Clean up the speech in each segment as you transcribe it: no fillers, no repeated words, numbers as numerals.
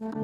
Bienvenido,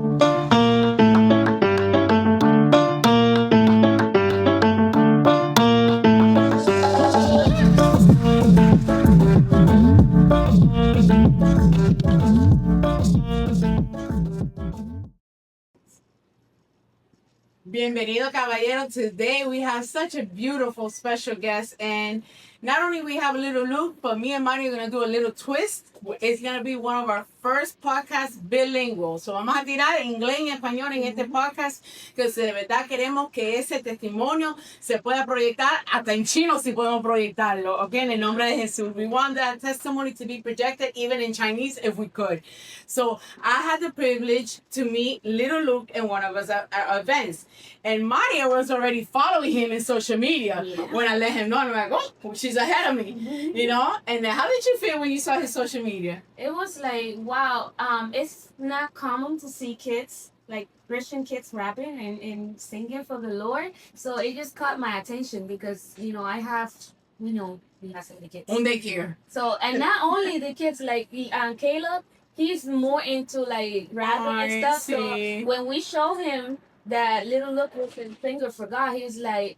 caballero. Today we have such a beautiful special guest, and not only we have a Little Luke, but me and Mario are going to do a little twist. It's going to be one of our first podcasts bilingual. So vamos a tirar inglés y español en este podcast, que de verdad queremos que ese testimonio se pueda proyectar, hasta en chino si podemos proyectarlo, okay? En el nombre de Jesús. We want that testimony to be projected even in Chinese if we could. So I had the privilege to meet Little Luke in one of his events. And Maria was already following him in social media when I let him know. I'm like, oh, she's ahead of me, you know? And then how did you feel when you saw his social media? It was like, wow, it's not common to see kids, like Christian kids rapping and singing for the Lord. So it just caught my attention because, I have, we have some kids. Un daycare. So, and not only the kids, like Caleb, he's more into like rapping and stuff. So when we show him that Little Luke was a singer for God, he was like,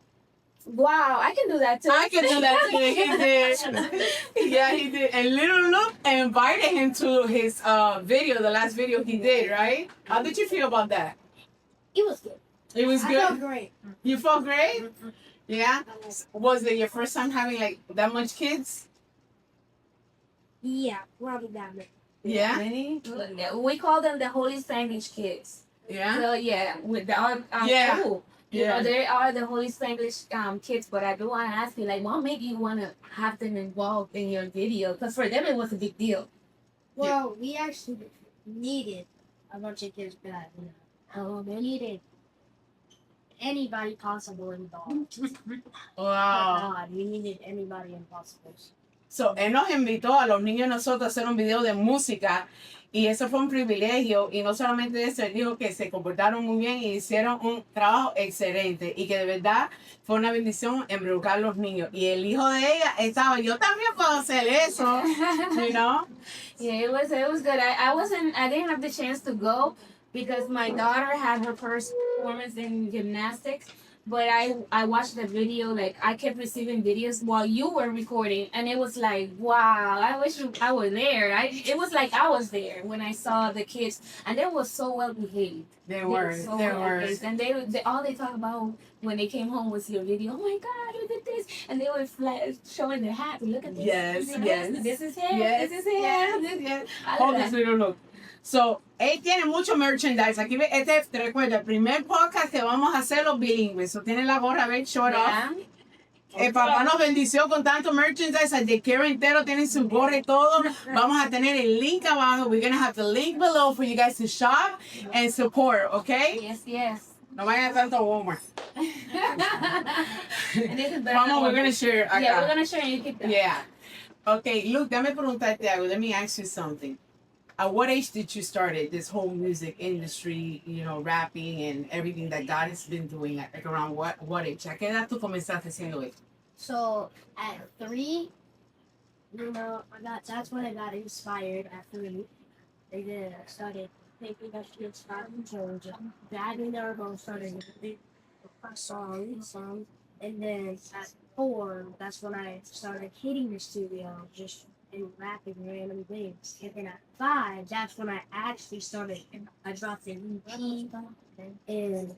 wow, I can do that too. I can do that too. He did. Yeah, he did. And Little Luke invited him to his video, the last video he did, right? How did you feel about that? It was good. It was good? I felt great. You felt great? Mm-hmm. Yeah? Was it your first time having like that much kids? Yeah, probably that many. Yeah? Many? We call them the Holy Spanglish kids. Yeah? So yeah, with the cool. They are the Holy Spanglish kids, but I do want to ask you, like, what made you want to have them involved in your video? Because for them, it was a big deal. Well, we actually needed a bunch of kids bad. We needed anybody possible involved. Wow. God, we needed anybody impossible. So, él nos invitó a los niños y nosotros a hacer un video de música y eso fue un privilegio y no solamente eso, él dijo que se comportaron muy bien y hicieron un trabajo excelente y que de verdad fue una bendición involucrar a los niños y el hijo de ella estaba, yo también puedo hacer eso, you know? Yeah, it was good. I didn't have the chance to go because my daughter had her first performance in gymnastics. But I watched the video, like, I kept receiving videos while you were recording, and it was like, wow, I wish I were there. It was like I was there when I saw the kids, and they were so well behaved. They were. And they all they talked about when they came home was your video. Oh my God, look at this. And they were showing their hats. Look at this. Yes. This is him. Yes. This is him. Yes. Hold this Little Look. So, él tiene mucho merchandise. Aquí te recuerda, el primer podcast que vamos a hacer los bilingües. So, tiene la gorra, ven, short off. El papá nos bendició con tanto merchandise. El daycare entero tiene su gorra y todo. Vamos a tener el link abajo. We're going to have the link below for you guys to shop and support, okay? Yes. No vayan tanto a Walmart. Vamos, we're going to share. Acá. Yeah, we're going to share. You keep that. Yeah. Okay, Luke, dame preguntarte algo. Let me ask you something. At what age did you start this whole music industry, rapping and everything that God has been doing? Like around what age? ¿A qué edad tú comenzaste haciendo esto? So at 3, that's when I got inspired at 3. I started thinking I should inspire change. Dad and I started songs, and then at 4, that's when I started hitting the studio, just and rapping random things. And then at 5, that's when I actually started. I dropped an EP and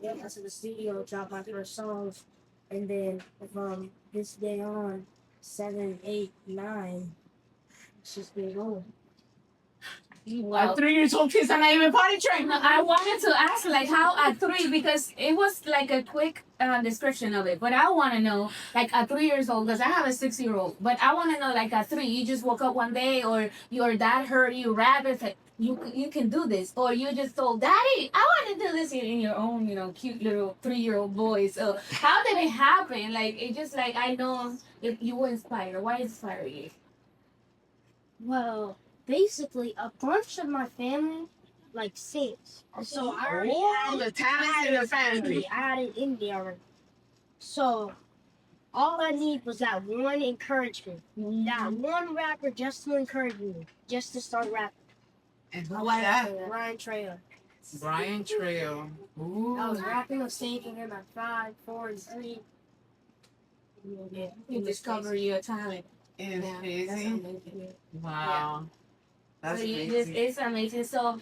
went to the studio, dropped my first songs, and then from this day on, 7, 8, 9, it's just been going. Wow. At 3 years old, kids are not even potty trained. I wanted to ask, like, how at 3, because it was like a quick description of it, but I want to know, like, at 3 years old, because I have a 6-year-old, but I want to know, like, at 3, you just woke up one day, or your dad heard you rap and said, you can do this, or you just told, Daddy, I want to do this in your own, cute little 3-year-old voice. So how did it happen? Like, it just, like, I know if you were inspired. Why inspire you? Well, basically, a bunch of my family, like, sings. So I already had the talent in the family. I had it in there already. So all I need was that one encouragement. That one rapper just to encourage me, just to start rapping. And who was that? Ryan Trail. Brian Trail. Ooh. I was rapping or singing in my 5, 4, 3. Yeah, you discover your talent. It's That's crazy. amazing. Wow. That's So you crazy. it's amazing. So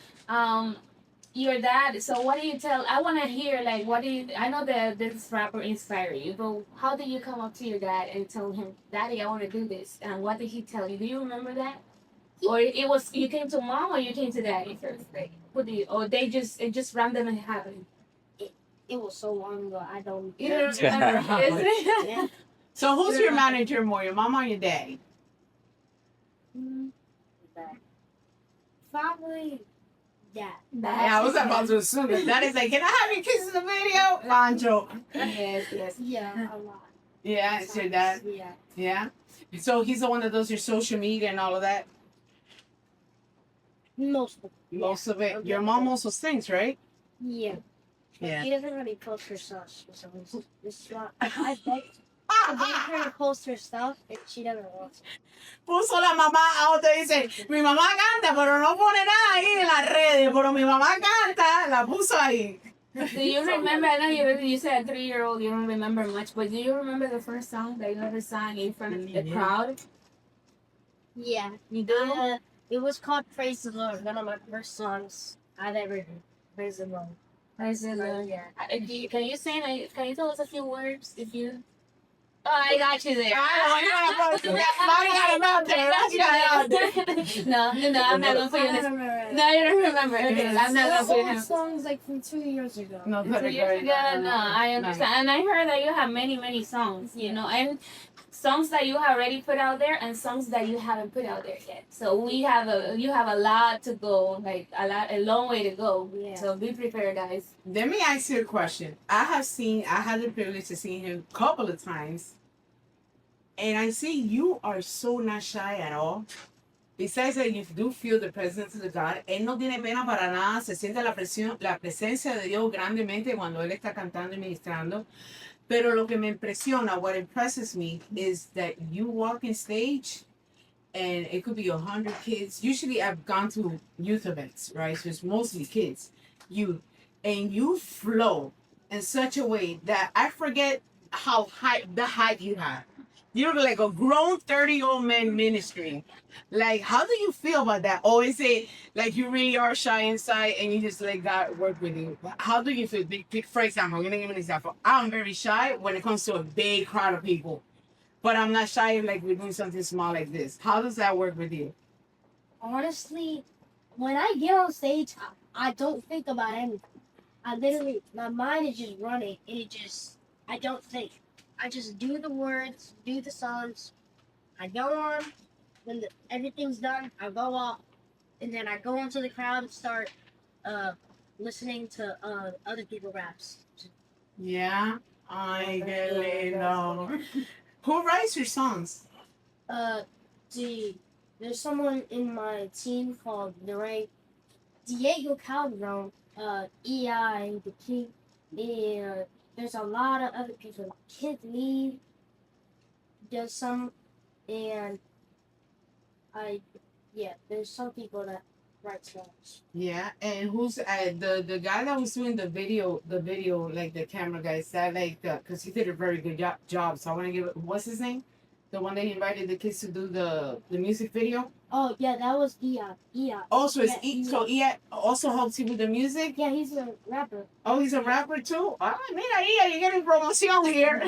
your dad, so what do you tell, I want to hear like what do you, I know that this rapper inspired you, but how did you come up to your dad and tell him, Daddy, I want to do this, and what did he tell you? Do you remember that? Or it was you came to mom or you came to daddy first? Like what do you, or they just it just randomly happened? It was so long ago. I don't. You don't remember? Is it? Yeah. So who's your manager more, your mom or your daddy? Probably that. Yeah, I was about to assume that. That is like, can I have your kids in the video? Lancho. Yes. Yeah, a lot. Yeah, it's your dad. Yeah. Yeah. So he's the one that does your social media and all of that. Most of it. Most of it. Okay. Your mom also sings, right? Yeah. Yeah. She doesn't really post her stuff. So it's not. I beg her to post her stuff, and she doesn't want to. Puso la mamá auto y dice, mi mamá canta, pero no pone nada ahí en las redes, pero mi mamá canta, la puso ahí. Do you remember? I know you said 3-year-old. You don't remember much, but do you remember the first song that you ever sang in front of the crowd? Yeah. You do. It was called Praise the Lord. One of my first songs I've ever heard. Praise the Lord. Praise the Lord. Yeah. Can you sing? Can you tell us a few words if you? Oh, I got you there. No, I'm not gonna put you in this. No, you don't remember. Okay, I'm not gonna put you in this. Songs like from 2 years ago. No, 2 years ago, no, I understand. And I heard that you have many songs, you know, and songs that you have already put out there and songs that you haven't put out there yet. So you have a lot to go, like a long way to go. Yeah. So be prepared, guys. Let me ask you a question. I had the privilege of seeing him a couple of times. And I see you are so not shy at all. Besides that, you do feel the presence of God. Él no tiene pena para nada. Se siente la presencia de Dios grandemente cuando él está cantando y ministrando. Pero lo que me impresiona, what impresses me, is that you walk in stage and it could be 100 kids. Usually I've gone to youth events, right? So it's mostly kids, youth. And you flow in such a way that I forget how high the height you have. You're like a grown 30-year-old man ministry. Like, how do you feel about that? Or is it like you really are shy inside and you just let God work with you? How do you feel? For example, I'm going to give you an example. I'm very shy when it comes to a big crowd of people. But I'm not shy like we're doing something small like this. How does that work with you? Honestly, when I get on stage, I don't think about anything. I literally, my mind is just running, and I don't think. I just do the words, do the songs. I go on. When everything's done, I go off, and then I go into the crowd and start listening to other people raps. Yeah, I get it. Who writes your songs? There's someone in my team called Diego Calderon, EI, the King, and there's a lot of other people. Kid Lee does some, and there's some people that write songs. Yeah, and who's the guy that was doing the video, like the camera guy, is that like, because he did a very good job. So I want to give it, what's his name? The one that invited the kids to do the music video? Oh, yeah, that was EI. Also, it's Yeah, so EI also helps you with the music? Yeah, he's a rapper. Oh, he's a rapper too? Ah, mira, EI, you're getting promotion here.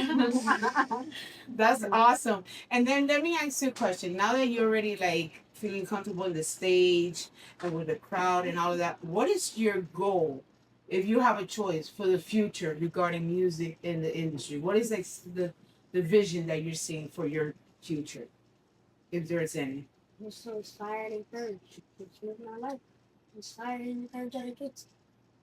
That's awesome. And then let me ask you a question. Now that you're already like feeling comfortable on the stage and with the crowd and all of that, what is your goal if you have a choice for the future regarding music in the industry? What is like the vision that you're seeing for your future, if there's any? Just so inspired and encouraged. It's living my life. Inspired and encouraged other kids.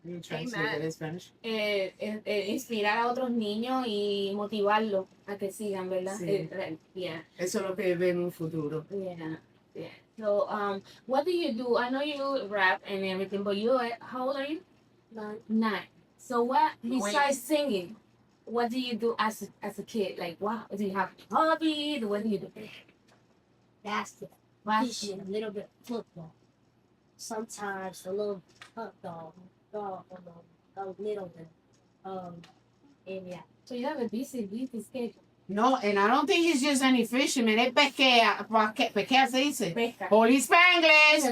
You trying to say that in Spanish? Inspirar a otros niños y motivarlos a que sigan, ¿verdad? Sí. Yeah. Eso es lo que ve en un futuro. Yeah. So, what do you do? I know you rap and everything, but how old are you? 9. So what, besides singing, what do you do as a kid? Like, wow, do you have hobbies? What do you do? Basketball. Basketball. Fishing, a little bit of football. sometimes the little dog, the little one. And yeah. So you have a busy schedule. No, and I don't think he's just any fisherman. Él pesquea. Pesquea se dice. Pesca. Holy Spanglish.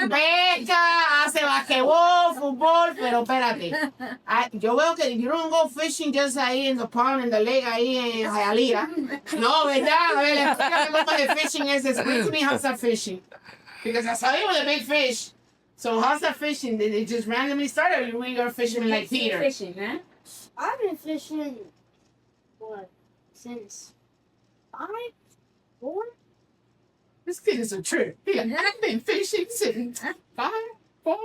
Pesca, hace basquetbol, fútbol, pero espérate. Yo veo que you don't go fishing just ahí in the pond, in the lake, ahí en Hialeah. No, ¿verdad? A ver, explícame cómo de fishing es. Explain to me how's that fishing. Because I saw you with a big fish. So how's that fishing? Did it just randomly start or you were fishing like Peter? Fishing, huh? I've been fishing, since 5, 4? This kid is a trip. I've been fishing since 5, 4.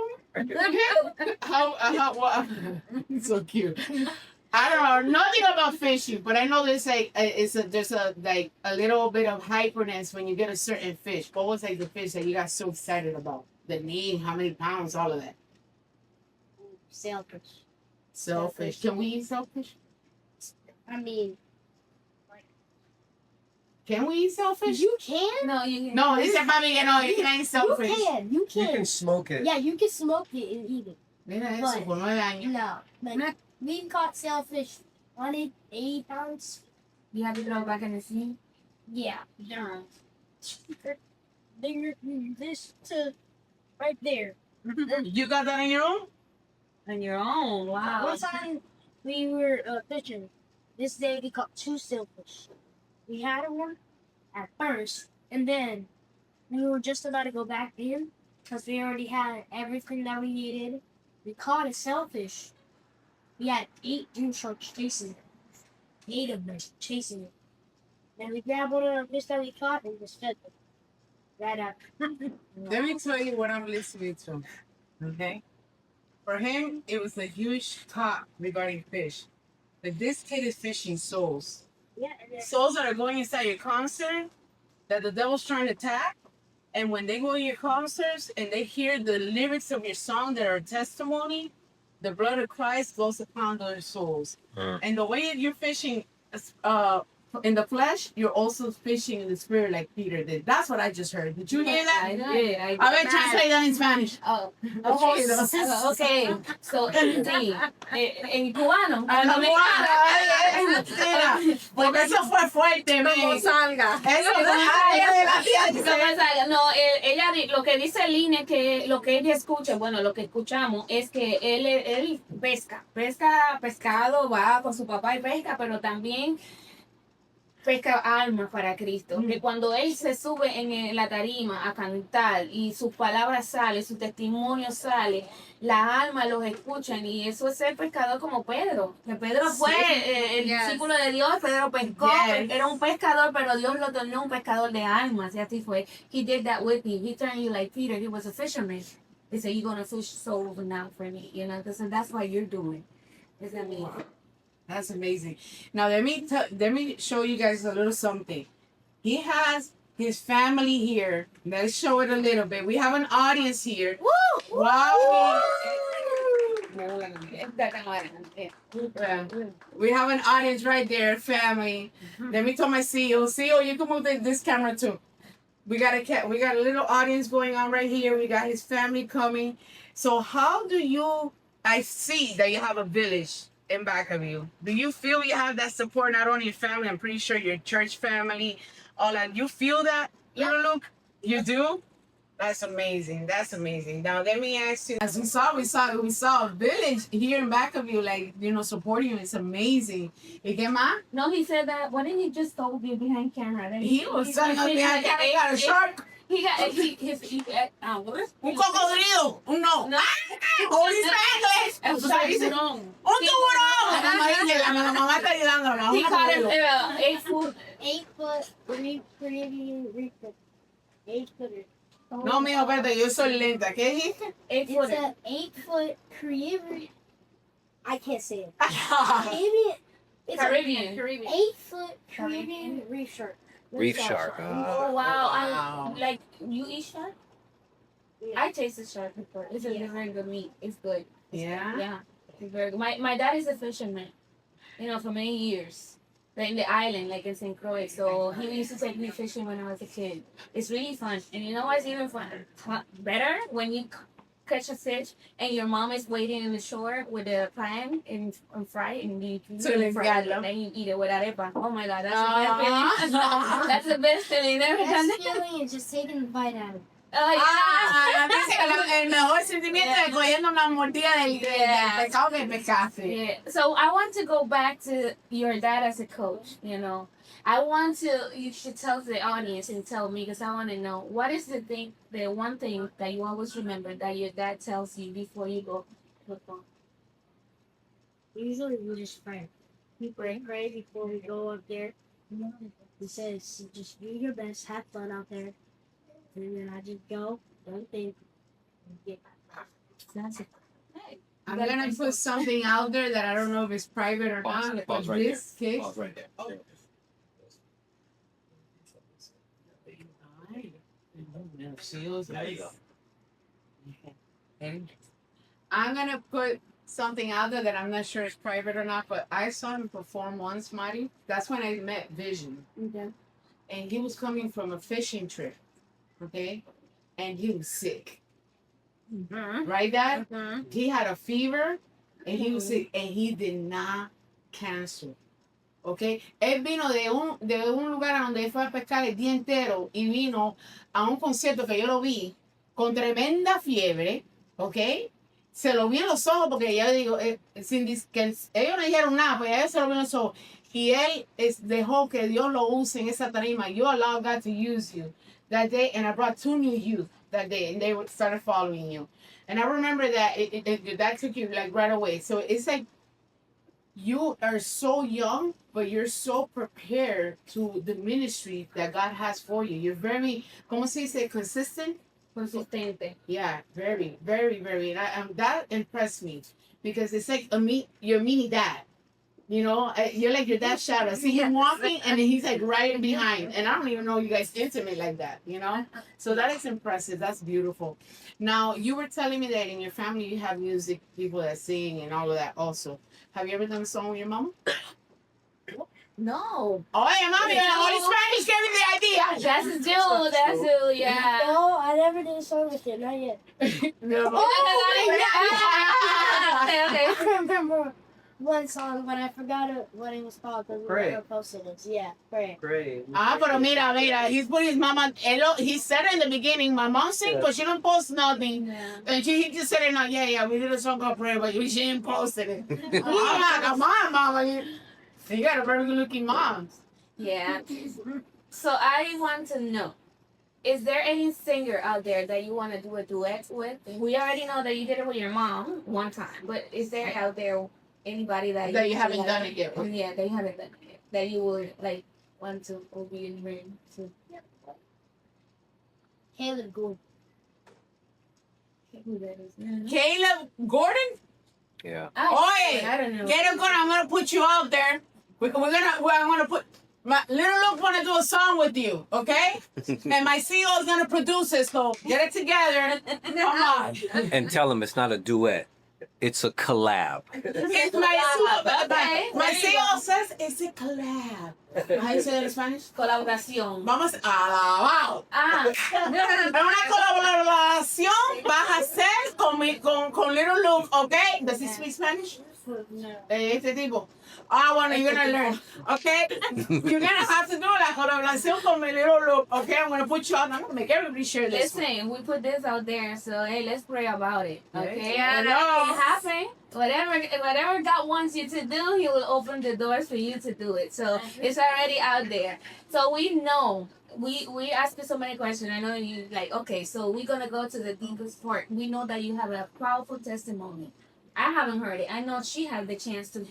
How, it's so cute. I don't know nothing about fishing, but I know there's like there's a little bit of hyperness when you get a certain fish. What was like the fish that you got so excited about? The name, how many pounds, all of that. Sailfish. Sailfish. Can we eat sailfish? I mean, can we eat sailfish? you can. No, you. No, this is probably no. You can't eat sailfish. You can. You can smoke it. Yeah, you can smoke it and eat it. Mira eso, por 9 años. No, but we caught sailfish 180 pounds. You have to throw it back in the sea. Yeah. They're this to right there. You got that on your own? On your own. Wow. One time we were fishing. This day we caught 2 sailfish. We had one at first, and then we were just about to go back in because we already had everything that we needed. We caught a sailfish. We had 8 dream sharks chasing it. 8 of them chasing it. Then we grabbed one of the fish that we caught and just fed them. Right up. Let me tell you what I'm listening to. Okay? For him, it was a huge talk regarding fish. But this kid is fishing souls. Yeah, and then Souls that are going inside your concert that the devil's trying to attack. And when they go in your concerts and they hear the lyrics of your song that are a testimony, the blood of Christ goes upon their souls. And the way you're fishing in the flesh, you're also fishing in the spirit like Peter did. That's what I just heard. Did you hear that? I did. A ver, translate that in Spanish. Oh, Okay, okay. So, sí, en cubano. Porque eso fue fuerte, Como man. salga. Eso fue de la tía. No, ella, lo que dice Lynn es que lo que ella escucha, bueno, lo que escuchamos es que él pesca pescado, va con su papá y pesca, pero también pesca almas para Cristo. Que cuando él se sube en la tarima a cantar y sus palabras salen, su testimonio sale, las almas los escuchan y eso es ser pescador como Pedro. Que Pedro fue el discípulo de Dios, Pedro pescó, era un pescador, pero Dios lo tornó un pescador de almas y así fue. He did that with you. He turned you like Peter. He was a fisherman. He said, you're going to fish souls now for me. You know, so that's what you're doing. It's amazing. That's amazing. Now let me show you guys a little something. He has his family here. Let's show it a little bit. We have an audience here. Woo! Wow. We have an audience right there, family. Let me tell my CEO. CEO, you can move this camera too. We got a little audience going on right here. We got his family coming. So how do you? I see that you have a village in back of you. Do you feel you have that support, not only your family, I'm pretty sure your church family, all that. You feel that, Little Luke? You do? That's amazing. That's amazing. Now let me ask you, as we saw a village here in back of you, like, supporting you. It's amazing. ¿Y qué más? No, he said that. What did he just told you behind camera? That He was telling us behind camera he got a shark. Un cocodrilo. No. Holy Spanglish. Un tiburón. La mamá está ayudando. He caught him 8 foot. 8 foot Caribbean reef. 8 footer. No, mijo, espérate, yo soy lenta. ¿Qué dijiste? 8 It's foot. a 8-foot Caribbean. I can't say it. Caribbean. 8-foot Caribbean reef shark. Reef shark. Oh, wow. Like, you eat shark? Yeah. I tasted shark before. It's a very good meat. It's good. Yeah? Yeah. It's very good. My dad is a fisherman, for many years. in the island, like in St. Croix. So he used to take me fishing when I was a kid. It's really fun. And you know what's even better? When you catch a fish and your mom is waiting in the shore with a pan and fry it and you fry it and then you eat it with arepa. Oh my God, that's the best feeling. That's the best feeling. Never done Best that. feeling is just taking the bite out of it. Oh, yeah. El mejor sentimiento de cogiendo una mordida del pescado que pescaste. Yeah. So I want to go back to your dad as a coach, you know. You should tell the audience and tell me because I want to know what is the one thing that you always remember that your dad tells you before you go football. Usually we just pray. We pray before we go up there. He says, just do your best, have fun out there. And then I just go, don't think. That's it. Hey, I'm gonna put something out there that I don't know if it's private or not. Pause right This there. case. Pause right there. Oh. There you go. I'm gonna put something out there that I'm not sure is private or not, but I saw him perform once, Marty. That's when I met Vision. Okay. And he was coming from a fishing trip, okay? And he was sick. Mm-hmm. Right, Dad? Mm-hmm. He had a fever and he was sick and he did not cancel. ¿Ok? Él vino de un lugar a donde él fue a pescar el día entero y vino a un concierto que yo lo vi con tremenda fiebre, ¿ok? Se lo vi en los ojos porque ya digo, ellos no dijeron nada, pues a él se lo vi en los ojos. Y él dejó que Dios lo use en esa tarima. You allow God to use you that day, and I brought 2 new youth that day, and they started following you. And I remember that that took you like right away. So it's like you are so young, but you're so prepared to the ministry that God has for you. You're very, ¿cómo se dice? Consistent? Consistente. Yeah, very, very, very. And that impressed me because it's like your mini dad. You know, you're like your dad's shadow. See him walking, and then he's like right behind. And I don't even know you guys intimate like that, you know? So that is impressive. That's beautiful. Now, you were telling me that in your family you have music, people that sing and all of that also. Have you ever done a song with your mama? No. Oh, yeah, mommy, Holy Spanglish gave me the idea. That's Jill. That's Jill, yeah. No, I never did a song with it, not yet. No. Okay, okay. I remember one song, but I forgot what it was called because we Pray. never posted it. Yeah, pray. Great. Pero mira, he's putting his mama, he said it in the beginning, my mom sing, but she don't post nothing. Yeah. And he just said it now, yeah, we did a song called Pray, but she didn't post it. Come on, mama. You got a very good looking mom. Yeah. So I want to know, is there any singer out there that you want to do a duet with? We already know that you did it with your mom one time, but is there out there anybody that You haven't done it yet. Yeah, that you haven't done it yet, that you would like want to or be in ring to? Caleb Gould. Who that is? Caleb Gordon? Yeah. Oye, I don't know. Caleb Gordon, I'm going to put you out there. I'm going to put, Little Luke want to do a song with you, okay? And my CEO is going to produce it, so get it together. Come on. And tell him it's not a duet. It's a collab. It's Okay. my CEO says it's a collab. How you say that in Spanish? Colaboración. Vamos a Ah. una colaboración vas a hacer con Little Luke, okay? Does he speak Spanish? No. Este tipo. Bueno, you're gonna learn, okay? You're gonna have to do la colaboración con mi Little Luke, okay? I'm gonna put you out. I'm gonna make everybody share this. Listen, we put this out there, so hey, let's pray about it, okay? Yeah, And I know. it can happen. Whatever God wants you to do, He will open the doors for you to do it. So it's already out there. So we know. We ask you so many questions. I know you like. Okay, so we're gonna go to the deepest part. We know that you have a powerful testimony. I haven't heard it. I know she had the chance to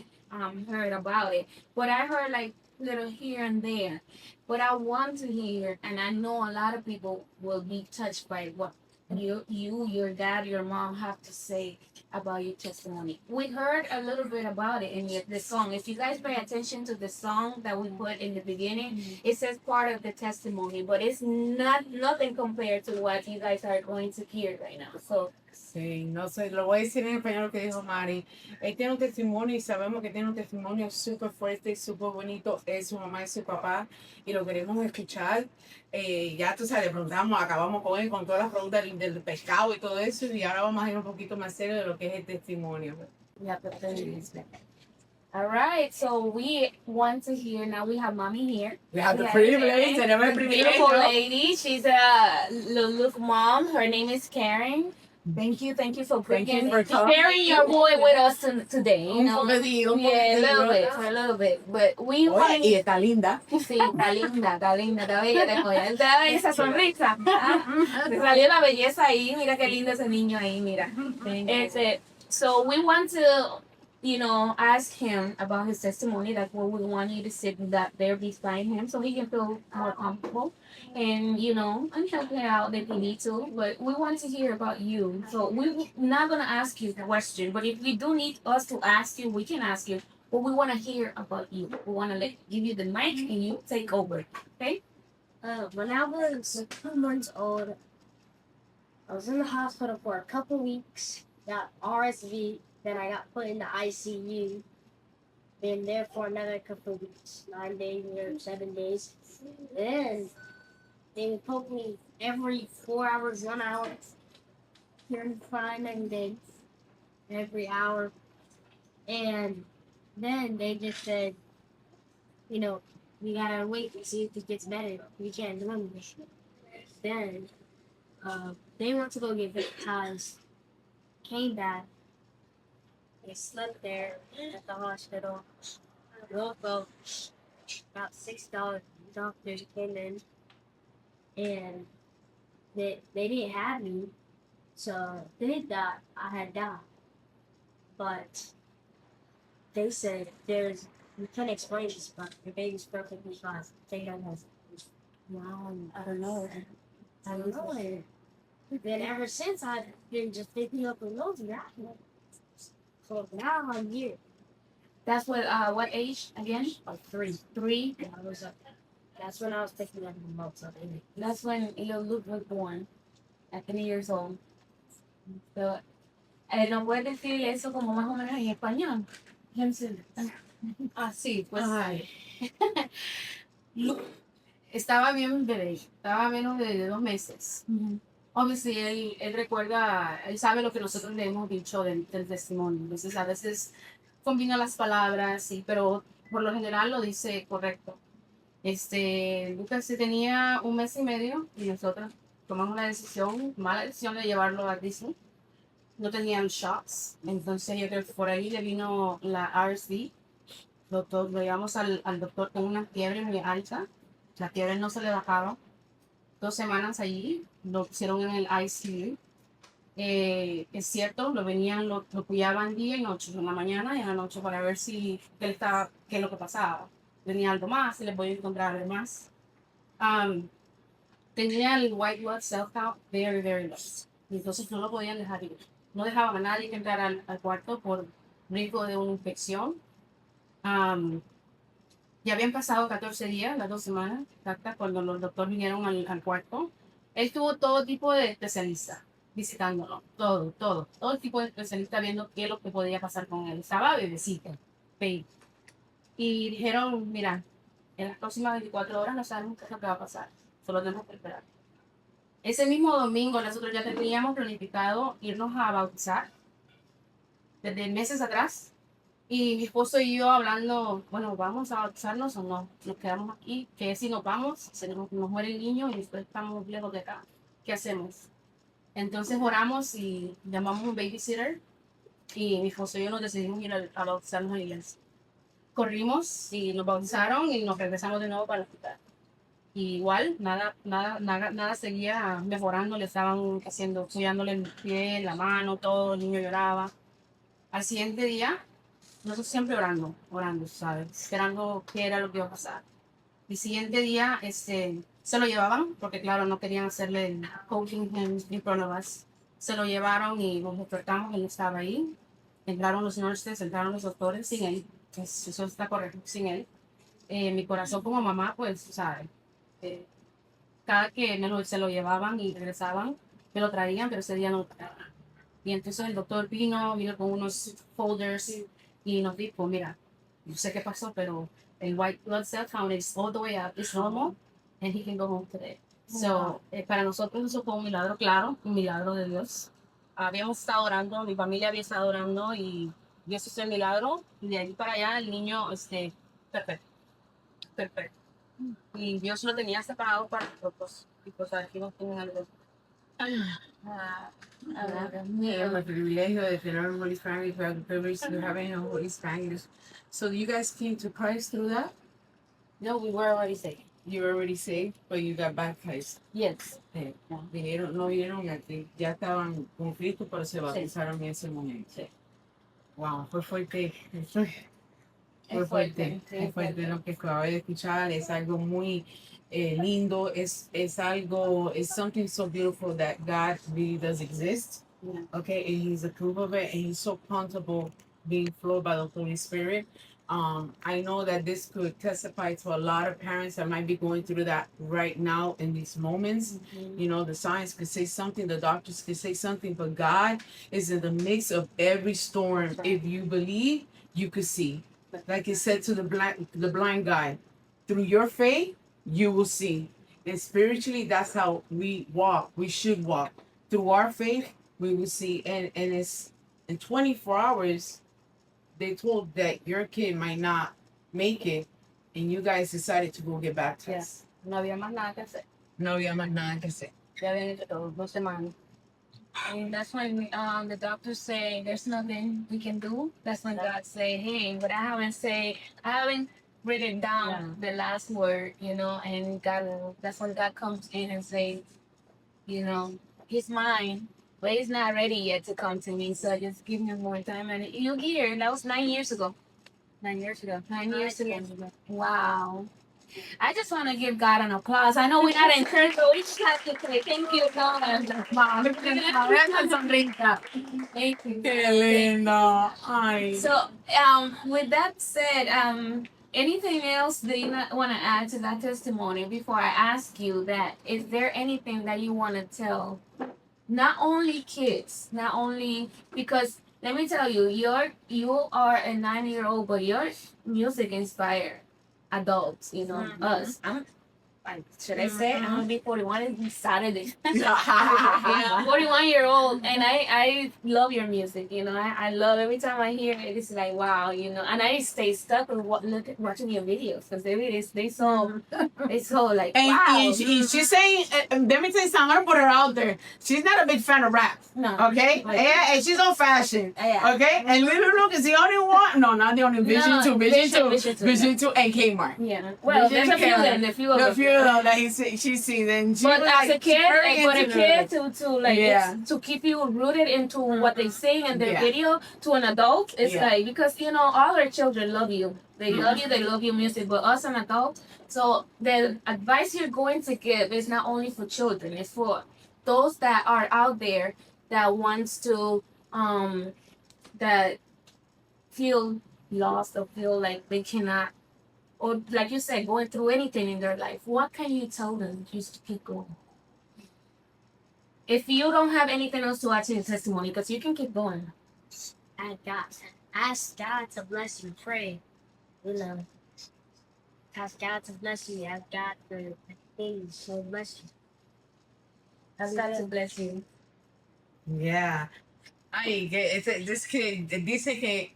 heard about it, but I heard like little here and there. But I want to hear, and I know a lot of people will be touched by what your dad, your mom have to say about your testimony. We heard a little bit about it in the song. If you guys pay attention to the song that we put in the beginning, it says part of the testimony, but it's nothing compared to what you guys are going to hear right now. So Sí, no sé, lo voy a decir en español lo que dijo Mari. Él tiene un testimonio y sabemos que tiene un testimonio súper fuerte y súper bonito. Es su mamá y su papá y lo queremos escuchar. Ya tú sabes, le preguntamos, acabamos con él con todas las preguntas del pescado y todo eso y ahora vamos a ir un poquito más serio de lo que es el testimonio. Yeah, but then it is better. All right, so we want to hear, now we have mommy here. We have the Yeah, privilege, tenemos el the beautiful privilegio. lady. She's a Lil Luke mom. Her name is Karen. Thank you for Thank you bringing, for coming. sharing your boy with us today. You Un know, poquitito, un yeah, poquitito. a little bit. But we Oye, want y está linda. sí, está bella de joya. Está esa sonrisa. Te salió la belleza ahí. Mira qué lindo ese niño ahí, mira. So we want to, ask him about his testimony. That's what we want you to sit that there beside him so he can feel more comfortable and, and help him out if we need to. But we want to hear about you. So we're not going to ask you a question, but if we do need us to ask you, we can ask you. But we want to hear about you. We want to give you the mic and you take over. Okay? When I was 2 months old, I was in the hospital for a couple weeks, got RSV, then I got put in the ICU, been there for another couple weeks, 9 days or 7 days. Then they would poke me every 4 hours, 1 hour, here in 5 days, every hour. And then they just said, we gotta wait and see if it gets better. We can't do anything. Then they went to go get baptized, came back. They slept there at the hospital. Woke up, about doctors came in, and they didn't have me. So they thought I had died. But they said we can't explain this, but your baby's perfectly fine. They don't know. Wow, I don't know. I don't know. Then ever since I've been just picking up a nose graduate. So now I'm here. That's what age again? 3. 3. That's when I was picking up the notes. That's when Lil Luke was born at 3 years old. So, ¿no puedes decir eso como más o menos en español? Sí, pues. Ay. Estaba bien bebé, estaba menos de 2 meses. Obviously, él recuerda, él sabe lo que nosotros le hemos dicho del testimonio. Entonces, a veces combina las palabras, sí, pero por lo general lo dice correcto. Lucas tenía 1 mes y medio y nosotros tomamos una mala decisión de llevarlo a Disney. No tenían shots, entonces yo creo que por ahí le vino la RSV. Lo llevamos al doctor con una fiebre muy alta. La fiebre no se le bajaba. 2 semanas allí, lo pusieron en el ICU. Es cierto, lo cuidaban día y noche, en la mañana y en la noche para ver qué es lo que pasaba. Tenía algo más, si le podía encontrar algo más. Tenía el white blood cell count very, very low. Y entonces no lo podían dejar ir. No dejaban a nadie que entrara al cuarto por riesgo de una infección. Ya habían pasado 14 días, las 2 semanas, exactas, cuando los doctores vinieron al cuarto. Él tuvo todo tipo de especialistas visitándolo, todo tipo de especialistas viendo qué es lo que podía pasar con él. Estaba bebecito, baby. Y dijeron, mira, en las próximas 24 horas no sabemos qué es lo que va a pasar, solo tenemos que esperar. Ese mismo domingo nosotros ya teníamos planificado irnos a bautizar desde meses atrás. Y mi esposo y yo hablando, bueno, ¿vamos a bautizarnos o no? Nos quedamos aquí, que si nos vamos, se nos muere el niño y después estamos lejos de acá. ¿Qué hacemos? Entonces oramos y llamamos a un babysitter y mi esposo y yo nos decidimos ir a bautizarnos a la iglesia. Corrimos y nos bautizaron y nos regresamos de nuevo para el hospital. Y igual, nada seguía mejorando, le estaban cuidándole el pie, la mano, todo, el niño lloraba. Al siguiente día, nosotros siempre orando, ¿sabes? Esperando qué era lo que iba a pasar. El siguiente día, se lo llevaban, porque claro, no querían hacerle el coaching en pruebas. Se lo llevaron y nos despertamos, él estaba ahí. Entraron los nurses, entraron los doctores sin él. Pues eso está correcto, sin él. Mi corazón como mamá, pues, ¿sabes? Cada que se lo llevaban y regresaban, me lo traían, pero ese día no lo traían. Y entonces el doctor vino con unos folders y nos dijo, mira, no sé qué pasó, pero el white blood cell count is all the way up, it's normal, and he can go home today. So, para nosotros eso fue un milagro, claro, un milagro de Dios. Habíamos estado orando, mi familia había estado orando y Dios hizo el milagro. Y de ahí para allá el niño, perfecto, perfecto. Y Dios lo tenía separado para nosotros. Y pues aquí nos tienen algo. Yeah, the privilegio de tener un Holy Spanglish, we have the privilege to having a Holy Spanglish. So you guys came to Christ through that? No, we were already saved. You were already saved, but you got baptized. Yes. Vinieron, no vieron que ya estaban con Cristo, pero se bautizaron en ese momento. Sí. Wow, fue fuerte. Fue fuerte. Fue fuerte lo que acabo de escuchar. Es algo muy lindo. Es algo, it's something so beautiful that God really does exist. Yeah. Okay, and He's the proof of it, and He's so comfortable being flowed by the Holy Spirit. I know that this could testify to a lot of parents that might be going through that right now in these moments. Mm-hmm. You know, the science could say something, the doctors could say something, but God is in the midst of every storm. If you believe, you could see. Like it said to the blind guy, through your faith, you will see. And spiritually, that's how we walk. We should walk. Through our faith, we will see. And it's in 24 hours, they told that your kid might not make it, and you guys decided to go get baptized. No había más nada que hacer. No había más nada que hacer. Ya habían hecho todo, 2 semanas. And that's when the doctors say there's nothing we can do. That's when God say, hey, but I haven't written down the last word, and God, that's when God comes in and says, he's mine, but he's not ready yet to come to me, so just give me more time. And you'll hear, that was 9 years ago. 9 years ago. 9 years ago. Wow. I just want to give God an applause. I know we're not in church, but we just have to say thank you, God. Wow. Thank you. Qué lindo. Ay. So, with that said, anything else that you want to add to that testimony before I ask you that? Is there anything that you want to tell? Not only kids, not only because let me tell you, you are a 9-year-old, but your music inspired adults, us. Should I say I'm gonna be 41 this Saturday? Yeah, 41-year-old, and I love your music. I love every time I hear it. It's like wow, and I stay stuck with watching your videos because they so like And, wow. and she's saying, let me tell you something, I'm gonna put her out there. She's not a big fan of rap. No. Okay? Like, and she's old fashioned. Yeah. Okay? And Lil Luke is the only one. No, not the only. Vision 2, Vision 2, and Kmart. Yeah. Well, Vision there's a few Kmart. then, a few of The them. few that she sees, and she But was as like, a kid, very for a into kid it. to like Yeah. to keep you rooted into what they sing in their Yeah. video, to an adult, it's Yeah. like because all our children love you. They love you. They love your music. But us, an adult, so the advice you're going to give is not only for children. It's for those that are out there that wants to that feel lost or feel like they cannot, or like you said, going through anything in their life. What can you tell them just to keep going? If you don't have anything else to add to your testimony, because you can keep going. Ask God to bless you. Pray. Ask God to bless you. Ask God for things. So bless you. Ask God to bless you. Yeah. Ay, this kid dice que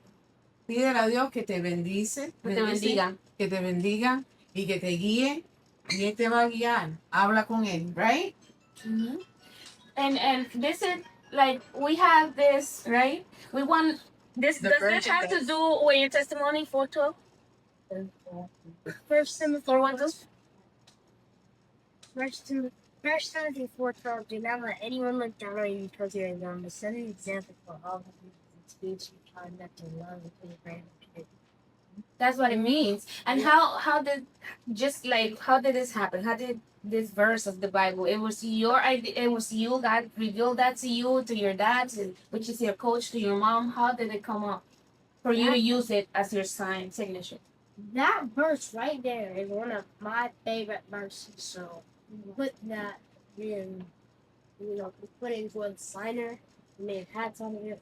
pídele a Dios que te bendice, Que te bendiga. que te bendiga y que te guíe y Él te va a guiar. Habla con Él, right? Mm-hmm. And this is like we have this, right? We want this. The Does this virgin have to does. do with your testimony 4:12? First Timothy 4:12. First Timothy 4:12. Do not let anyone look down on you because you are young, but set an example for all of you in speech and conduct and love and faith. That's what it means. And how did this happen? How did this verse of the Bible? It was your idea. It was you. God revealed that to you, to your dad, which is your coach, to your mom. How did it come up for you to use it as your signature? That verse right there is one of my favorite verses. So put that in, put it into a signer made hats out of it.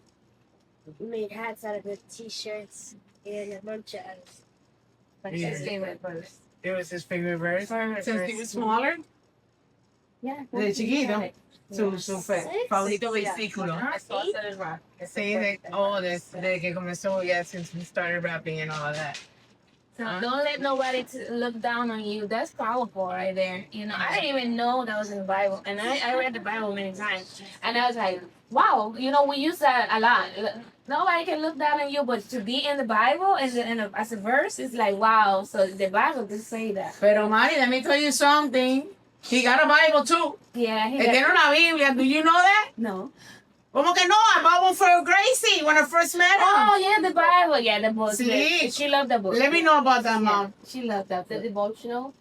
We made hats out of it, t-shirts, and a bunch of others. But his favorite verse. It was his favorite verse. Favorite Since verse. he was smaller. Yeah. De chiquito. Su Six? favorito Yeah. versículo. Empezó a hacer el rap. Sí, desde que comenzó, yeah, since he started rapping and all that. So don't let nobody look down on you. That's powerful right there. You know, I didn't even know that was in the Bible. And I read the Bible many times. And I was like, wow, you know, we use that a lot. Nobody can look down on you, but to be in the Bible as a verse, it's like, wow. So the Bible does say that. Pero Mari, let me tell you something. He got a Bible too. Yeah. Él tiene una Biblia. Do you know that? No. Como que no? I bought one for Gracie when I first met him. Oh, yeah, the Bible. Yeah, the book. Sí. She loved the book. Let me know about that, Yeah, Mom. she loved that. The devotional,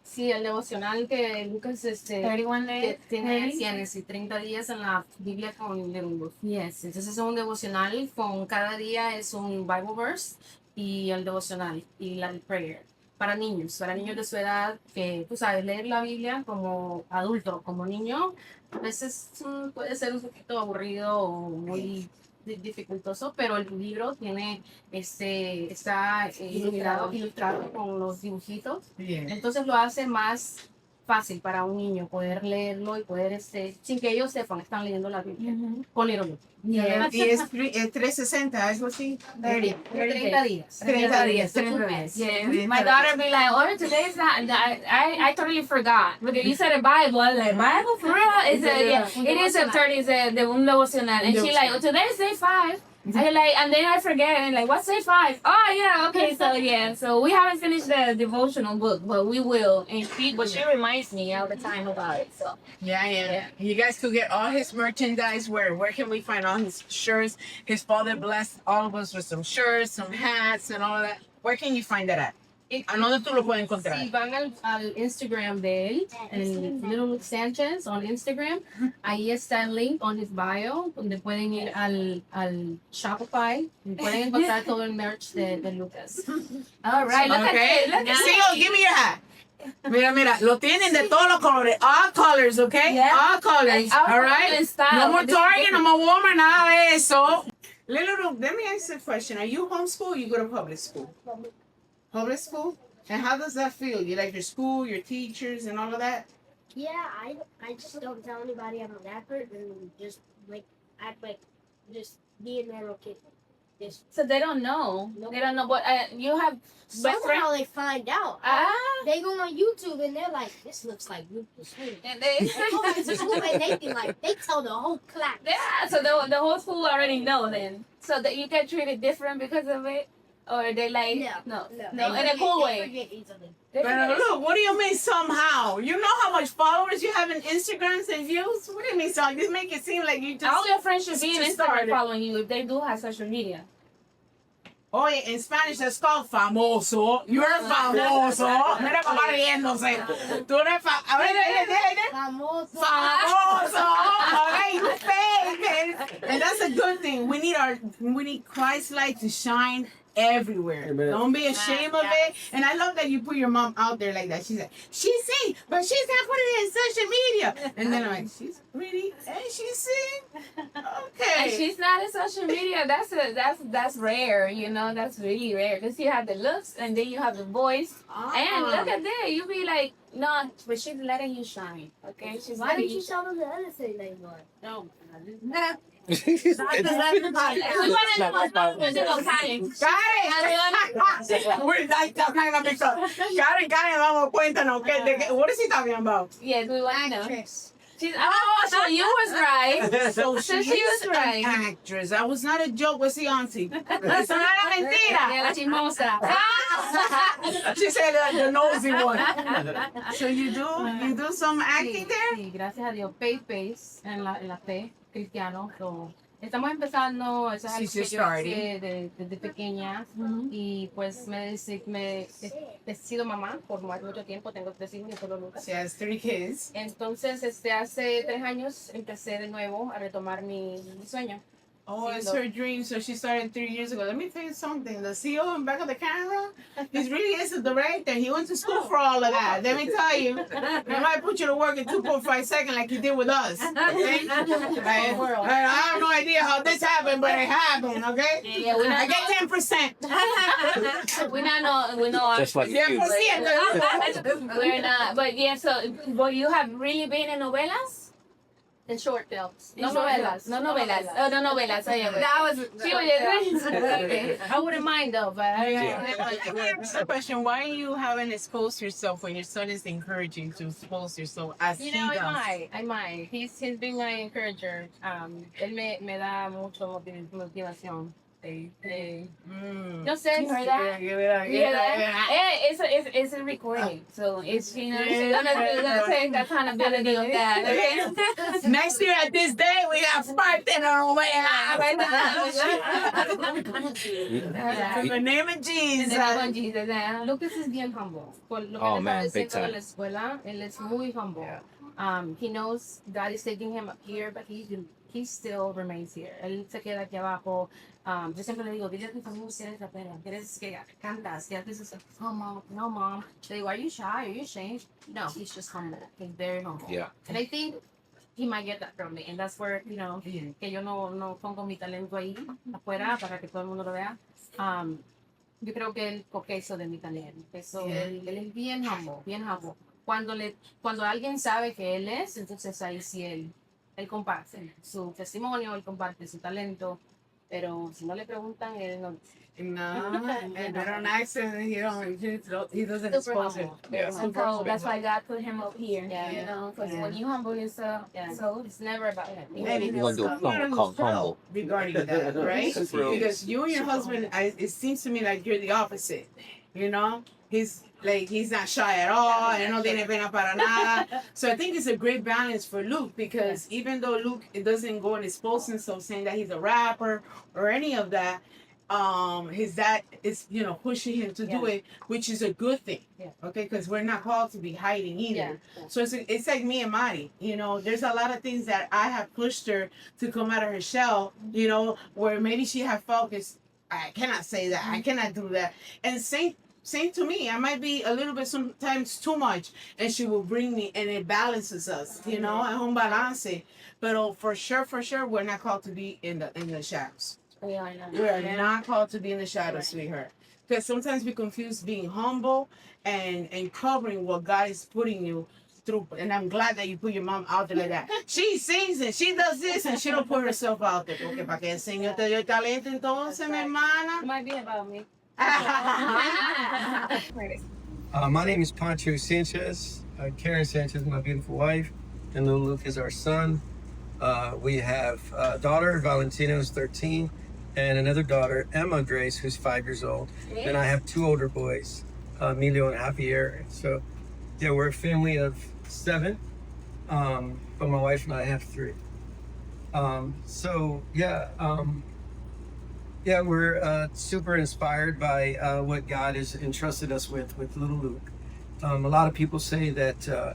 sí, el devocional que Lucas 31 que days. tiene 30 días en la Biblia con Lil Luke. Yes. Entonces es un devocional con cada día es un Bible verse y el devocional y el prayer. Para niños de su edad, que tú sabes, leer la Biblia como adulto, como niño, a veces puede ser un poquito aburrido o muy dificultoso, pero el libro tiene está ilustrado con los dibujitos. Yeah. Entonces lo hace más fácil para un niño poder leerlo y poder, sin que ellos sepan, están leyendo la Biblia. Con Lil Luke. Yeah. Y es 360, algo así. 30 días. 30 días. Yeah. My daughter be like, oh, today's not. I totally forgot. Because you said a Bible. I'm like, Bible for real? It's it is a 30, it's a un devocional. And she like, oh, today's day 5. I like, and then I forget, and like, what's day 5? Oh, yeah, okay, so yeah. So we haven't finished the devotional book, but we will. And she reminds me all the time about it, so. Yeah. You guys could get all his merchandise. Where can we find all his shirts? His father blessed all of us with some shirts, some hats, and all that. Where can you find that at? ¿A dónde tú lo puedes encontrar? Si van al Instagram de él, el Lil Luke Sanchez on Instagram, ahí está el link on his bio, donde pueden ir al Shopify y pueden encontrar todo el merch de Lucas. All right, look Okay. at it. Look at Sigo, give me your hat. Mira, lo tienen de todos los colores. All colors, okay? Yeah. All colors. All right? No more Target, no more Walmart, nada de eso. Lil Luke, let me ask you a question. Are you homeschool or you go to public school? Public school? And how does that feel? You like your school, your teachers, and all of that? Yeah, I just don't tell anybody I'm an actor and just like act like just be a normal kid. Just So they don't know. Nope. They don't know. But you have best friend. somehow they find out. Ah. They go on YouTube and they're like, this looks like Lucas. And they, And they be like, they tell the whole class. yeah. So the whole school already know then. So that you get treated different because of it, or they like no in a cool They way. forget easily. They But forget- look, what do you mean somehow? You know how much followers you have in Instagrams and views? What do you mean so? You make it seem like you just... All your friends should be in Just Instagram started. following you if they do have social media. Oh, in Spanish it's called famoso. You're famoso. Mira papá riéndose. Tú eres a ver, Famoso. famoso. Okay, you fake. And that's a good thing. We need Christ's light to shine everywhere. Amen. Don't be ashamed of it. And I love that you put your mom out there like that. She's like, she's sing, but she's not putting it in social media. And then I'm like, she's pretty and she sing. And Okay. she's not in social media. That's rare. You know, that's really rare because you have the looks and then you have the voice. And look at that. You be like, no, but she's letting you shine. Okay, she's Why letting didn't you tell them the other thing they were? No, We want to know Karen. We're like talking about because Karen, vamos, cuéntanos. What is he talking about? Yes, we want to know. Actress. She's, so you was right. So she she was is right. an actress. That was not a joke with the auntie. Eso no era Yeah, mentira. la chismosa. She said the nosy one. So you do some acting there? Sí, gracias a Dios. Faith en la fe, cristiano. So, estamos empezando, eso es algo She's que just yo starting. hice desde pequeña. Y pues he sido mamá por mucho tiempo, tengo 3 hijos y solo Lucas. She has 3 kids. Entonces, hace 3 años empecé de nuevo a retomar mi sueño. Oh, it's her dream. So she started 3 years ago. Let me tell you something. The CEO in back of the camera, he really is a director. He went to school for all of that. Let me tell you. They might put you to work in 2.5 seconds like he did with us. Okay? I have no idea how this happened, but it happened, okay? Yeah, we're not I get 10%. we know Just like you. 10%. we're not, but yeah, so well, you have really been in novelas? In short films. No novelas. Oh, no novelas. Oh, yeah, That was. she was just okay. I wouldn't mind though, but The question, why are you haven't exposed yourself when your son is encouraging to expose yourself as you he know, does? I might. He's been my encourager. Él me da mucho motivación. No sé. You heard that? You hear that? Yeah, it's a recording, so it's she's gonna take accountability of that. Okay? Next year at this day, we have Sparked in our way right now. In the name of Jesus. Lucas is bien humble. Por lo que Oh, le man, estaba big diciendo de time. la escuela, él es muy humble. He knows God is taking him up here, but he still remains here. Él se queda aquí abajo. Yo siempre le digo, dile a tu familia si eres rapera, quieres que cantas, que haces eso. Oh, mom, no, mom. Le digo, are you shy? Are you ashamed? No, he's just humble. He's very humble. Yeah. And I think he might get that from me. And that's where, you know, que yo no pongo mi talento ahí afuera para que todo el mundo lo vea. Yo creo que él coge eso de mi talento. Eso, él es bien humble, bien humble. Cuando alguien sabe que él es, entonces ahí sí él comparte su testimonio, él comparte su talento. Pero si no le preguntan, él no. No, and they don't ask him, he doesn't expose it. And so that's why God put him up here. Yeah. You know, because when you humble yourself, so It's never about him. Maybe We're gonna do a song called Humble. regarding that, right? Because you and your husband, it seems to me like you're the opposite. You know, he's not shy at all, and no tiene pena para nada. So I think it's a great balance for Luke because even though Luke doesn't go and expose himself saying that he's a rapper or any of that, his dad is pushing him to do it, which is a good thing. Yeah. Okay, because we're not called to be hiding either. Yeah. So it's like me and Mari. There's a lot of things that I have pushed her to come out of her shell. Where maybe she have felt this. I cannot say that. I cannot do that. And same to me. I might be a little bit sometimes too much, and she will bring me, and it balances us. Es un balance. But for sure, we're not called to be in the shadows. We are not called to be in the shadows, sweetheart. Because sometimes we confuse being humble and covering what God is putting you through. And I'm glad that you put your mom out there like that. She sings and she does this and she don't put herself out there. Porque para que el Señor te dio el talento entonces, mi hermana. It might be about me. My name is Pancho Sanchez. Karen Sanchez, my beautiful wife, and Lil Luke is our son. We have a daughter, Valentina, who's 13, and another daughter, Emma Grace, who's 5 years old. And I have two older boys, Emilio and Javier. So, yeah, we're a family of 7, but my wife and I have 3. We're super inspired by what God has entrusted us with Little Luke. A lot of people say that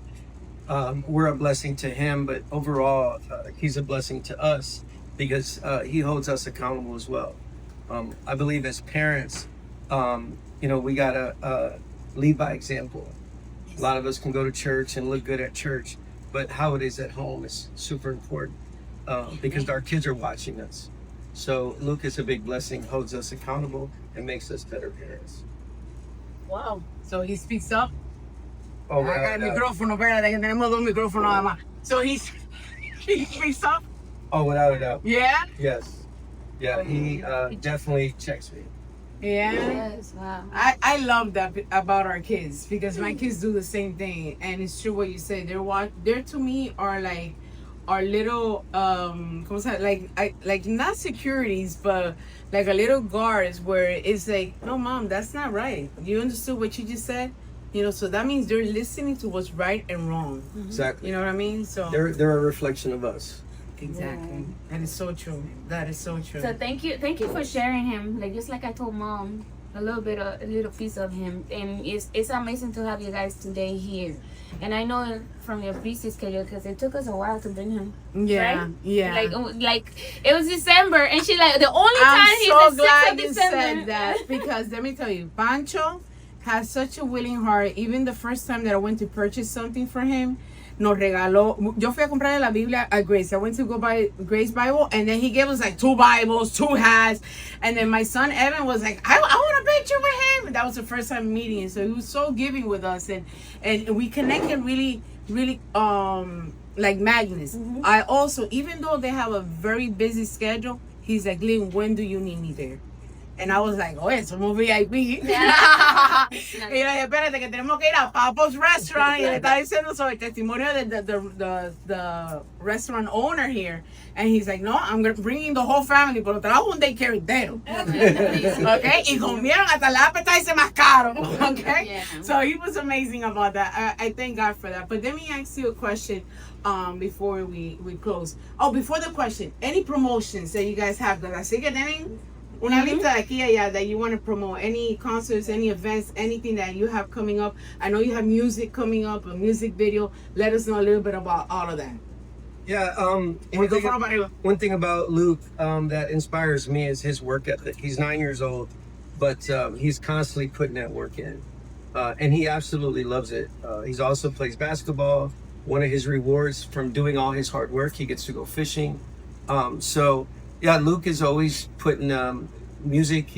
we're a blessing to him, but overall, he's a blessing to us because he holds us accountable as well. I believe as parents, we gotta lead by example. A lot of us can go to church and look good at church, but how it is at home is super important because our kids are watching us. So Luke is a big blessing, holds us accountable, and makes us better parents. Wow. So he speaks up. Oh, I got el micrófono, espérate, que tenemos 2 micrófonos nada más. So he speaks up? Oh, without a doubt. Yeah? Yes. Yeah, he definitely checks me. Yeah. yes, wow. I love that about our kids because my kids do the same thing, and it's true what you say. They're to me are like our little like not securities, but like a little guards where it's like, no, mom, that's not right. You understood what you just said, so that means they're listening to what's right and wrong. Exactly. You know what I mean? So They're a reflection of us. exactly. That is so true. That is so true. So thank you for sharing him. Like just like I told mom, a little piece of him, and it's amazing to have you guys today here. And I know from your busy schedule, because it took us a while to bring him. Yeah, right? yeah. Like it was December, and she's like, the only time I'm he's so the 6th glad of you December. said that, because let me tell you, Pancho has such a willing heart. Even the first time that I went to purchase something for him, nos regaló. Yo fui a comprarle la Biblia a Grace. I went to go buy Grace Bible, and then he gave us like 2 Bibles, 2 hats, and then my son Evan was like, I want a picture with him. And that was the first time meeting him, so he was so giving with us, and we connected really, like magnets. I also, even though they have a very busy schedule, he's like, Lynn, when do you need me there? And I was like, oye, somos VIP. Yeah. Y yo dije, espérate, que tenemos que ir a Papo's restaurant. Y le estaba diciendo sobre el testimonio de the restaurant owner here. And he's like, no, I'm bringing the whole family, pero trajo un daycare entero. Okay? Y comieron hasta el appetizer más caro. Okay? Yeah. So he was amazing about that. I thank God for that. But let me ask you a question before we close. Oh, before the question, any promotions that you guys have? Because I see que tienen una lista de aquí y allá that you want to promote. Any concerts, any events, anything that you have coming up. I know you have music coming up, a music video. Let us know a little bit about all of that. Yeah, one thing about Luke that inspires me is his work ethic. He's 9 years old, but he's constantly putting that work in. And he absolutely loves it. He's also plays basketball. One of his rewards from doing all his hard work, he gets to go fishing. So yeah, Luke is always putting music.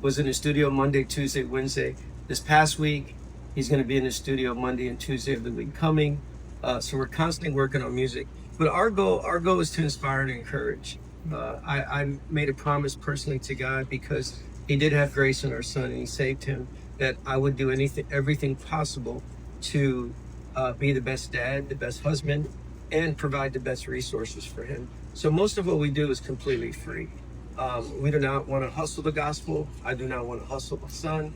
Was in the studio Monday, Tuesday, Wednesday. This past week, he's going to be in the studio Monday and Tuesday of the week coming. So we're constantly working on music. But our goal is to inspire and encourage. I made a promise personally to God, because he did have grace in our son and he saved him, that I would do everything possible to be the best dad, the best husband, and provide the best resources for him. So most of what we do is completely free. We do not want to hustle the gospel. I do not want to hustle my son.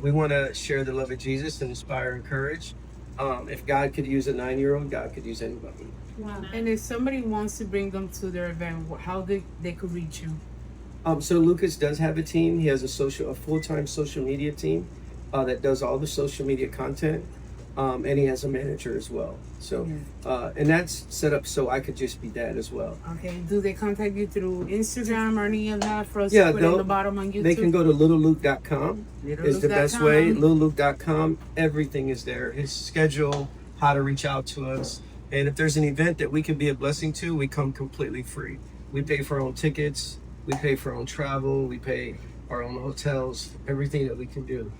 We want to share the love of Jesus and inspire and encourage. If God could use a 9-year-old, God could use anybody. Wow. And if somebody wants to bring them to their event, how they could reach you? So Lucas does have a team. He has a full-time social media team that does all the social media content. And he has a manager as well. So, and that's set up so I could just be dad as well. Okay. Do they contact you through Instagram or any of that for us Yeah, to put in the bottom on YouTube? They can go to littleluke.com. Is the best way. littleluke.com. Everything is there. His schedule, how to reach out to us. And if there's an event that we can be a blessing to, we come completely free. We pay for our own tickets. We pay for our own travel. We pay our own hotels. Everything that we can do.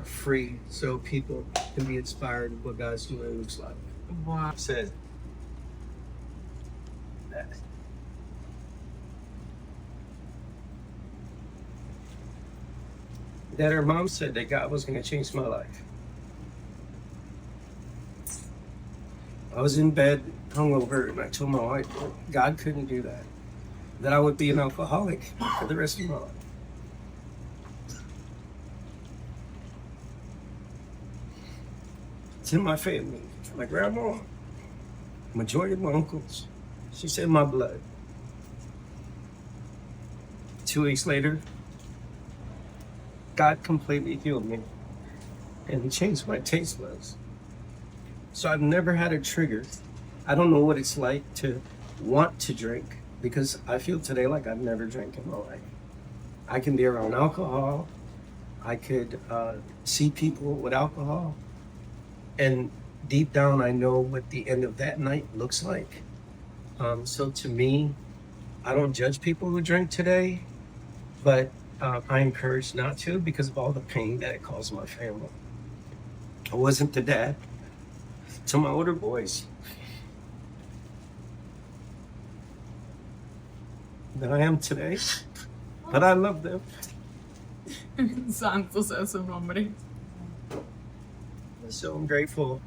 Free, so people can be inspired of what God's doing looks like. Wow. Said that her mom said that God was going to change my life. I was in bed, hungover, and I told my wife, God couldn't do that. That I would be an alcoholic for the rest of my life. It's in my family. My grandma, majority of my uncles. She said my blood. 2 weeks later, God completely healed me. And he changed my taste buds. So I've never had a trigger. I don't know what it's like to want to drink, because I feel today like I've never drank in my life. I can be around alcohol. I could see people with alcohol. And deep down, I know what the end of that night looks like. So to me, I don't judge people who drink today, but I encourage not to, because of all the pain that it caused my family. I wasn't the dad to my older boys that I am today, but I love them. Santos es su nombre. So I'm grateful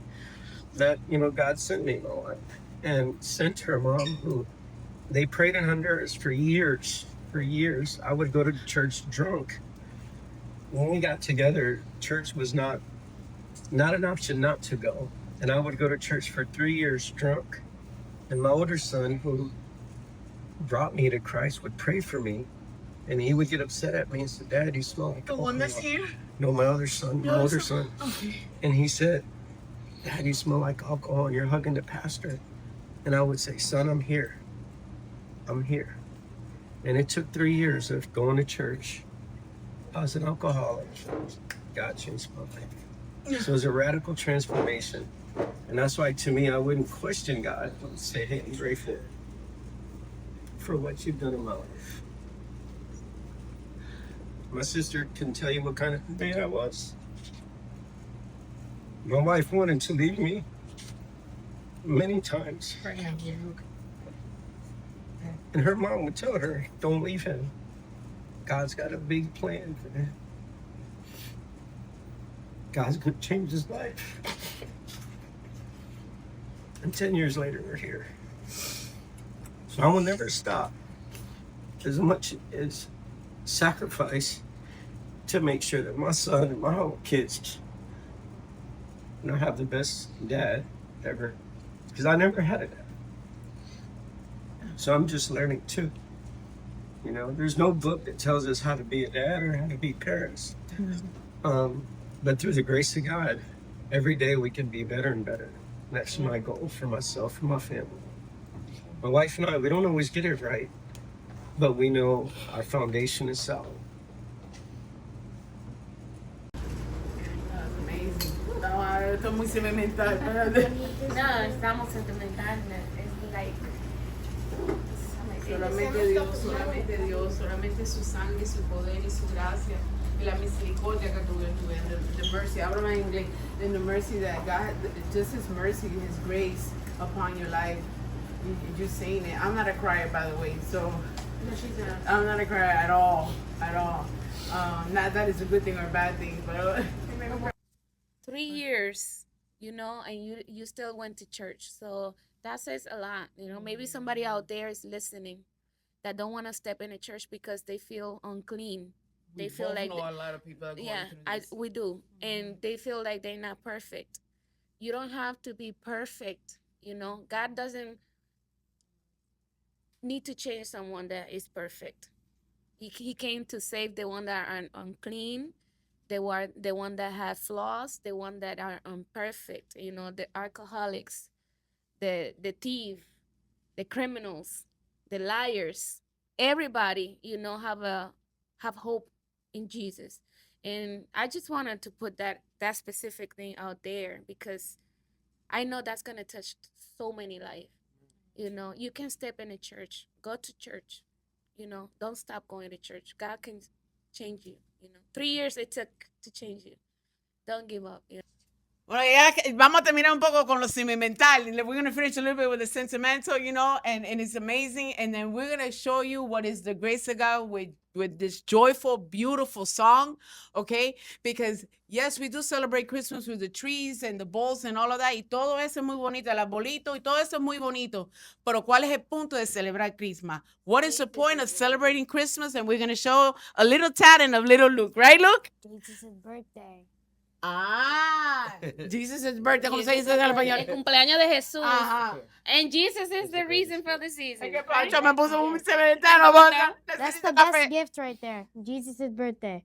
that, God sent me my wife and sent her mom, who they prayed in Honduras for years. For years, I would go to church drunk. When we got together, church was not an option not to go. And I would go to church for 3 years drunk. And my older son, who brought me to Christ, would pray for me. And he would get upset at me and said, Dad, you smell like The one that's alcohol." here? No, my other son, my older son. Okay. And he said, Dad, you smell like alcohol and you're hugging the pastor. And I would say, son, I'm here. I'm here. And it took 3 years of going to church. I was an alcoholic. God changed my life. So it was a radical transformation. And that's why, to me, I wouldn't question God. I would say, hey, I'm grateful for what you've done in my life. My sister can tell you what kind of man I was. My wife wanted to leave me many times. And her mom would tell her, don't leave him. God's got a big plan for him. God's going to change his life. And 10 years later, we're here. So I will never stop as much as sacrifice to make sure that my son and my whole kids have the best dad ever. Because I never had a dad. So I'm just learning too. You know, there's no book that tells us how to be a dad or how to be parents. But through the grace of God, every day we can be better and better. That's my goal for myself and my family. My wife and I, we don't always get it right, but we know our foundation is solid. That's amazing. Esto es muy sentimental. Espérate. No, estamos sentimentales. It's like. Solamente Dios, solamente su sangre, su poder y su gracia, y la misericordia que tuve, the mercy, háblame en inglés, and the mercy that God, just His mercy, His grace upon your life. You're saying it. I'm not a crier, by the way, so No, she's not. I'm not a crier at all. Not that is a good thing or a bad thing, but 3 years, and you still went to church. So that says a lot. Maybe somebody out there is listening that don't want to step in a church because they feel unclean. They feel like know a lot of people are going through this. we do, and they feel like they're not perfect. You don't have to be perfect. God doesn't need to change someone that is perfect. He came to save the one that are unclean, the one that have flaws, the one that are imperfect. The alcoholics, the thief, the criminals, the liars. Everybody, have hope in Jesus. And I just wanted to put that specific thing out there because I know that's gonna touch so many lives. You can step in a church, go to church. Don't stop going to church. God can change you. 3 years it took to change you. Don't give up. Bueno, ya vamos a terminar un poco con lo sentimental. We're going to finish a little bit with the sentimental, and it's amazing. And then we're going to show you what is the grace of God with this joyful, beautiful song, okay? Because, yes, we do celebrate Christmas with the trees and the balls and all of that. Y todo eso es muy bonito, el arbolito, y todo eso es muy bonito. Pero, ¿cuál es el punto de celebrar Christmas? What is the point of celebrating Christmas? And we're going to show a little talent of little Luke. Right, Luke? Jesus' birthday. Jesus' birthday, ¿cómo se dice en español? El cumpleaños de Jesús. Ajá. And Jesus is the reason for the season. Es que Pancho me puso muy cementano, boca. That's the best gift right there. Jesus' birthday.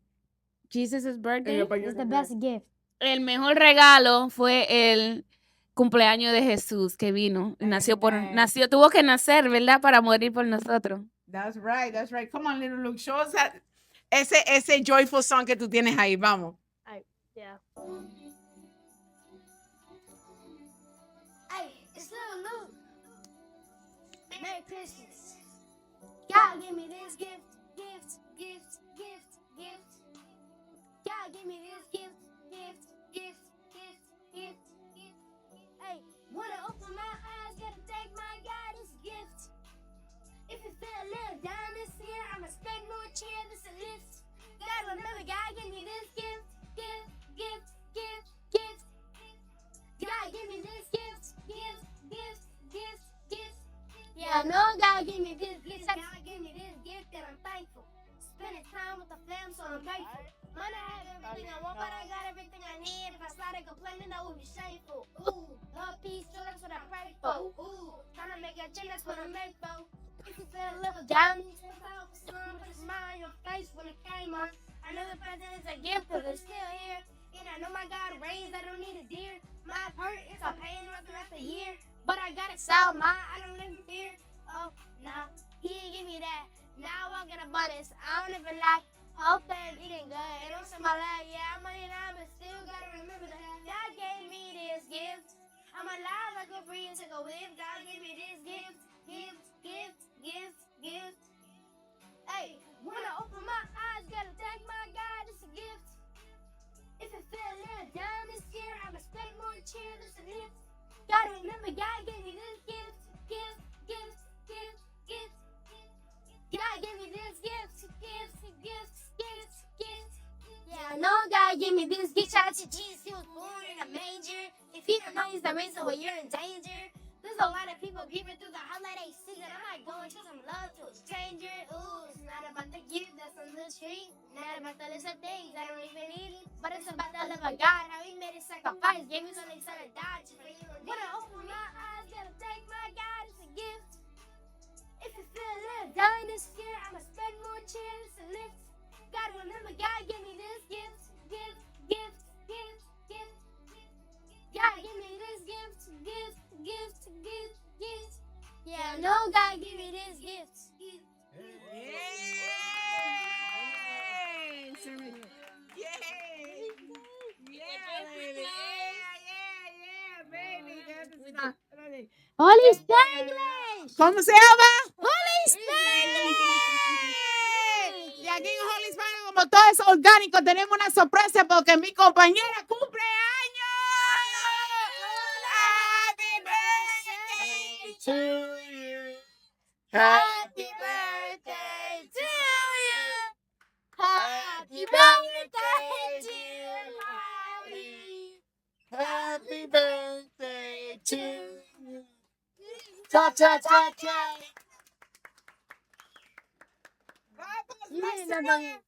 Jesus' birthday. It's the best gift. El mejor regalo fue el cumpleaños de Jesús que vino. Tuvo que nacer, ¿verdad? Para morir por nosotros. That's right. Come on, little Luke, show us that. Ese joyful song que tú tienes ahí, vamos. Yeah. Hey, it's Lil Luke. Merry Christmas. God give me this gift. God give me this gift. Hey, wanna open my eyes, gotta thank my God, this gift. If you feel a little down this year, I'ma spend more cheer, this a lift. Gotta remember, God give me this gift. God give me this gift. Yeah, I know God give me this gift. God give me this gift and I'm thankful. Spending time with the fam, so I'm grateful. Might not have everything I want, but I got everything I need. If I started complaining, that would be shameful. Ooh, love, peace, joy, that's what I pray for. Ooh, trying to make a change, that's what I'm made for. If you feel a little down, put a smile on your face when it came on. I know the present is a gift because it's still here. And I know my God raised, I don't need a deer. My hurt is a pain throughout the year. But I got it sound mine, I don't live in fear. Oh, no, he didn't give me that. Now I walk in abundance, I don't even like. Hope that I'm eating good. It don't my life, yeah, I'm money now, but still gotta remember that God gave me this gift. I'm alive, I go breathe to go live. God gave me this gift, gift. Hey, when I open my eyes, gotta thank my God, it's a gift. If it feel a little down this year, I'ma spend more cheer, it's a gift. Gotta remember, God gave me this gift. God gave me this gift. Yeah, I know God gave me this gift. Shout out to Jesus, he was born in a manger. If you don't know, he's the reason why you're in danger. There's a lot of people grieving through the holiday season. I might go and show some love to a stranger. Ooh, it's not about the gift that's on the tree. Not about the list of things I don't even need. But it's about the love of God. How he made a sacrifice. Gave me something instead of die. When I open my eyes, gotta thank my God. It's a gift. If you feel a little down this year, I'ma spend more cheer. It's a lift. Gotta remember, God gave me this gift. God gave me this gift. Yeah, I know God gave me this gift. Baby. Holy Spanglish. ¿Cómo se llama? Holy Spanglish. Y aquí en Holy Spanglish, como todo es orgánico, tenemos una sorpresa porque mi compañera cumple años. Happy birthday to you. Happy birthday to you. Happy birthday, dear Molly. Happy birthday to you. Cha cha cha cha.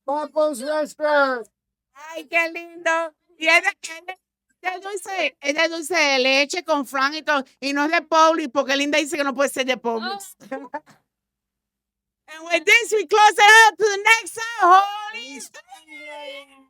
Papo's restaurant. Ay, qué lindo. Y es de dulce de leche con flan y todo. Y no es de Publix, porque Linda dice que no puede ser de Publix. And with this, we close it out to the next time. Holy Spanglish.